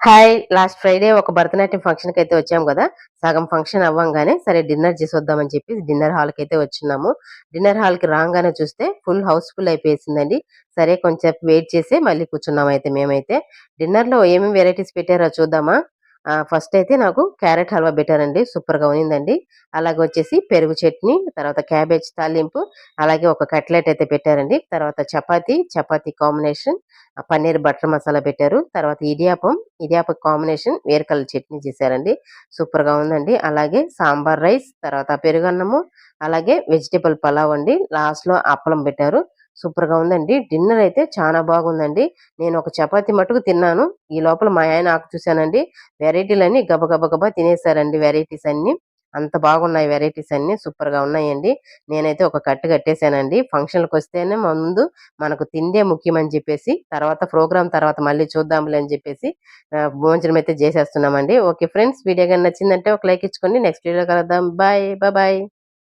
Hi! Last Friday ఒక భరతనాట్యం ఫంక్షన్‌కైతే వచ్చాం గదా! సగం ఫంక్షన్ అవ్వంగానే సరే డిన్నర్ చేసొద్దామని చెప్పి డిన్నర్ హాల్‌కైతే వచ్చున్నాము. డిన్నర్ హాల్‌కి రాంగానే చూస్తే ఫుల్ హౌస్‌ఫుల్ అయిపోయేసిందండి. సరే కొంచెంసేపు వెయిట్ చేసి మళ్ళీ కూర్చున్నామయితే మేమైతే. డిన్నర్‌లో ఏమేమి వెరైటీస్ పెట్టారో చూద్దామా? ఫస్ట్ అయితే నాకు క్యారట్ హల్వా పెట్టారండి. సూపర్‌గా ఉన్నిందండి. అలాగే వచ్చేసి పెరుగు చట్నీ, తర్వాత క్యాబేజ్ తాలింపు, అలాగే ఒక కట్లెట్ అయితే పెట్టారండి. తర్వాత చపాతీ కాంబినేషన్, పన్నీర్ బటర్ మసాలా పెట్టారు. తర్వాత ఇడియాపం కాంబినేషన్ వేరుకల చట్నీ చేశారండి. సూపర్‌గా ఉందండి. అలాగే సాంబార్ రైస్, తర్వాత పెరుగన్నము, అలాగే వెజిటబుల్ పలావ్ అండి. లాస్ట్‌లో అప్పలం పెట్టారు. సూపర్‌గా ఉందండి. డిన్నర్ అయితే చానా బాగుందండి. నేను ఒక చపాతీ మట్టుకు తిన్నాను. ఈ లోపల మా ఆయన ఆకు చూసానండి. వెరైటీలన్నీ గబా తినేసారండి వెరైటీస్ అన్నీ. అంత బాగున్నాయి వెరైటీస్ అన్నీ. సూపర్‌గా ఉన్నాయండి. నేనైతే ఒక కట్టు కట్టేసానండి. ఫంక్షన్‌లకొస్తేనే ముందు మనకు తిండే ముఖ్యమని చెప్పేసి, తర్వాత ప్రోగ్రామ్ తర్వాత మళ్ళీ చూద్దాంలే అని చెప్పేసి భోజనం అయితే చేసేస్తున్నామండి. ఓకే ఫ్రెండ్స్, వీడియో గాని నచ్చిందంటే ఒక లైక్ ఇచ్చుకోండి. నెక్స్ట్ వీడియోలో కలుద్దాం. బాయ్. బాయ్.